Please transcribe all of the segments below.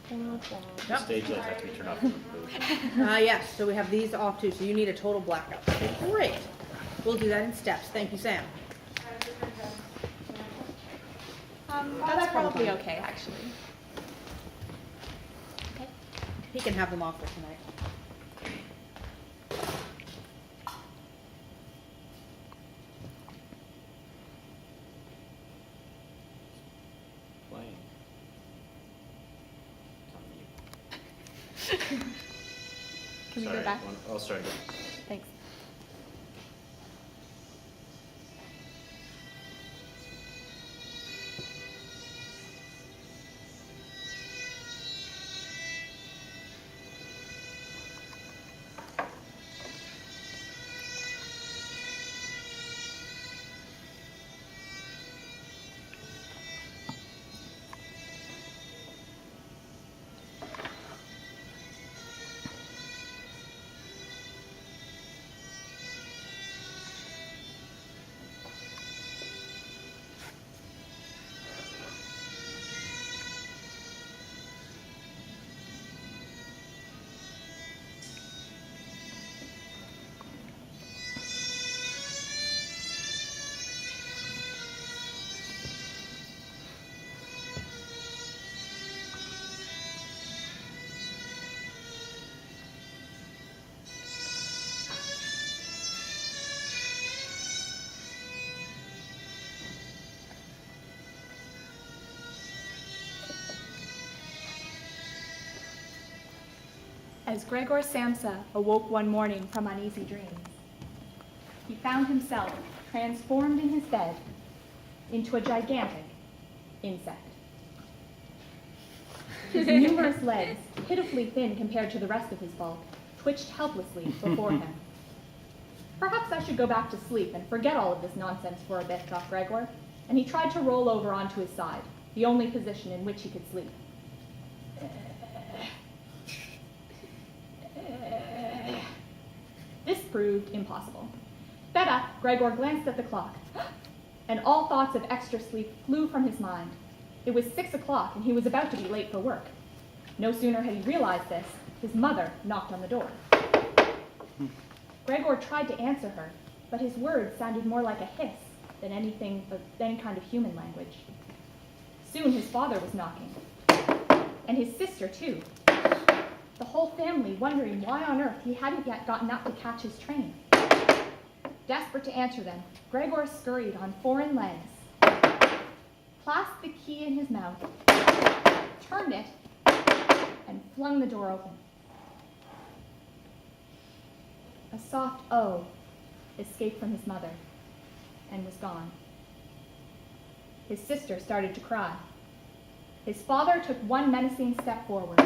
The stage lights have to be turned off. Yes, so we have these off too, so you need a total blackout. Okay, great. We'll do that in steps. Thank you, Sam. That's probably okay, actually. Okay. He can have them off for tonight. Playing. Can we Sorry, go back? I'll start again. Thanks. As Gregor Samsa awoke one morning from uneasy dreams, he found himself transformed in his bed into a gigantic insect. His numerous legs, pitifully thin compared to the rest of his bulk, twitched helplessly before him. Perhaps I should go back to sleep and forget all of this nonsense for a bit, thought Gregor, and he tried to roll over onto his side, the only position in which he could sleep. This proved impossible. Fed up, Gregor glanced at the clock, and all thoughts of extra sleep flew from his mind. It was 6 o'clock, and he was about to be late for work. No sooner had he realized this, his mother knocked on the door. Gregor tried to answer her, but his words sounded more like a hiss than any kind of human language. Soon his father was knocking, and his sister too. The whole family wondering why on earth he hadn't yet gotten up to catch his train. Desperate to answer them, Gregor scurried on foreign legs, clasped the key in his mouth, turned it, and flung the door open. A soft "oh" escaped from his mother and was gone. His sister started to cry. His father took one menacing step forward.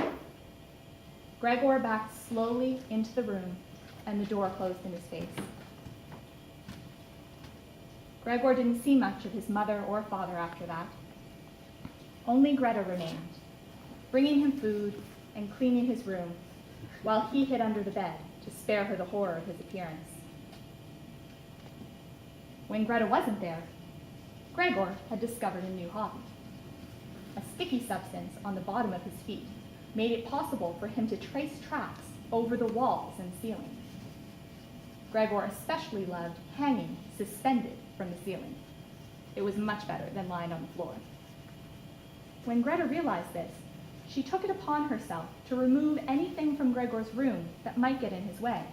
Gregor backed slowly into the room, and the door closed in his face. Gregor didn't see much of his mother or father after that. Only Greta remained, bringing him food and cleaning his room, while he hid under the bed to spare her the horror of his appearance. When Greta wasn't there, Gregor had discovered a new hobby. A sticky substance on the bottom of his feet made it possible for him to trace tracks over the walls and ceiling. Gregor especially loved hanging suspended from the ceiling. It was much better than lying on the floor. When Greta realized this, she took it upon herself to remove anything from Gregor's room that might get in his way,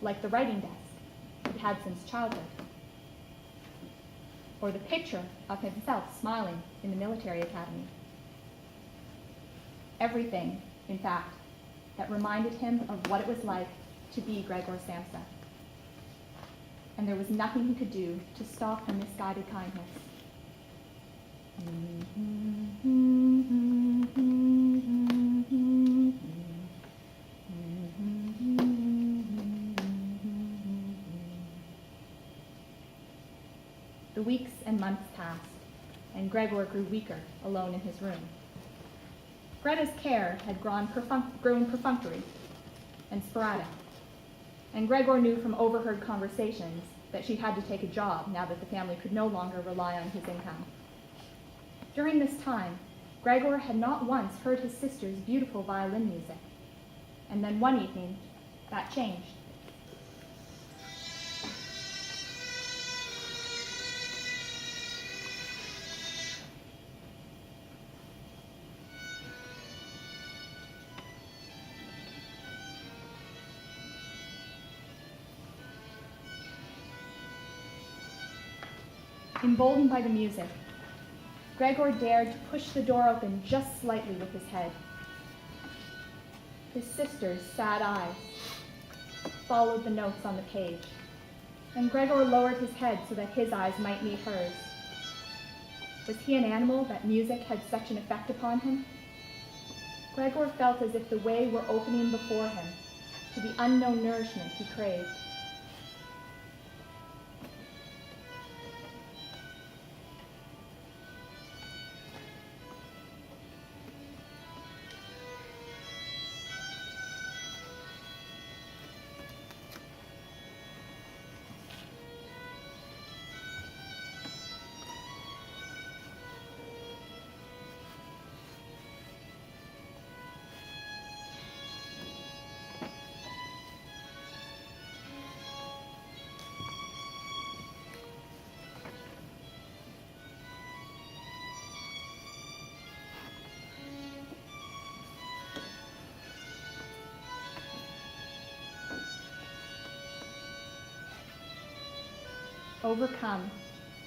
like the writing desk he'd had since childhood, or the picture of himself smiling in the military academy. Everything, in fact, that reminded him of what it was like to be Gregor Samsa. And there was nothing he could do to stop her misguided kindness. The weeks and months passed, and Gregor grew weaker alone in his room. Greta's care had grown perfunctory and sporadic, and Gregor knew from overheard conversations that she had to take a job now that the family could no longer rely on his income. During this time, Gregor had not once heard his sister's beautiful violin music. And then one evening, that changed. Emboldened by the music, Gregor dared to push the door open just slightly with his head. His sister's sad eyes followed the notes on the page, and Gregor lowered his head so that his eyes might meet hers. Was he an animal that music had such an effect upon him? Gregor felt as if the way were opening before him to the unknown nourishment he craved. Overcome,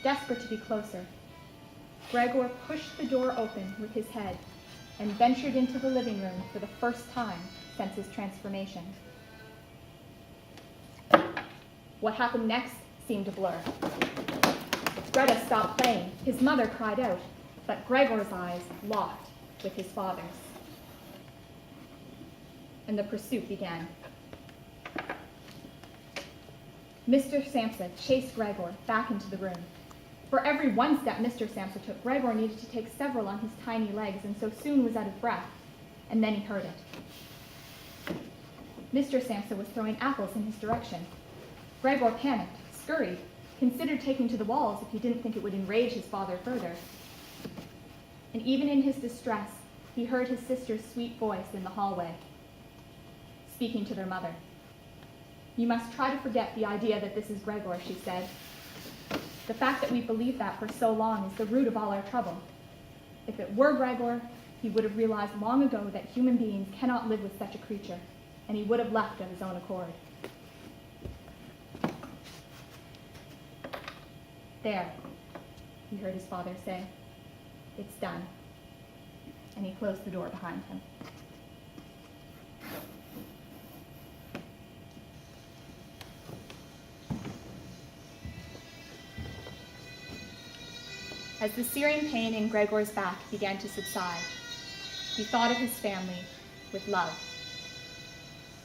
desperate to be closer, Gregor pushed the door open with his head and ventured into the living room for the first time since his transformation. What happened next seemed a blur. Greta stopped playing. His mother cried out, but Gregor's eyes locked with his father's. And the pursuit began. Mr. Samsa chased Gregor back into the room. For every one step Mr. Samsa took, Gregor needed to take several on his tiny legs, and so soon was out of breath. And then he heard it. Mr. Samsa was throwing apples in his direction. Gregor panicked, scurried, considered taking to the walls if he didn't think it would enrage his father further. And even in his distress, he heard his sister's sweet voice in the hallway, speaking to their mother. "You must try to forget the idea that this is Gregor," she said. "The fact that we've believed that for so long is the root of all our trouble. If it were Gregor, he would have realized long ago that human beings cannot live with such a creature, and he would have left of his own accord." "There," he heard his father say. "It's done." And he closed the door behind him. As the searing pain in Gregor's back began to subside, he thought of his family with love.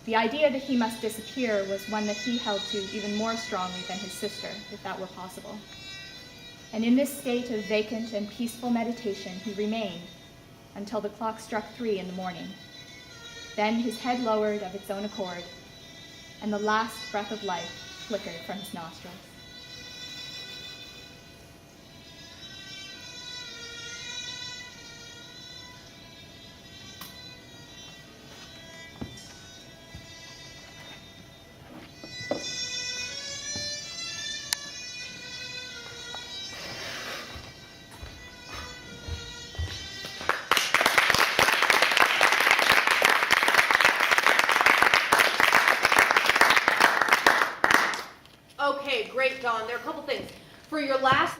The idea that he must disappear was one that he held to even more strongly than his sister, if that were possible. And in this state of vacant and peaceful meditation he remained until the clock struck 3 in the morning. Then his head lowered of its own accord, and the last breath of life flickered from his nostrils. Okay, great, Dawn. There are a couple things. For your last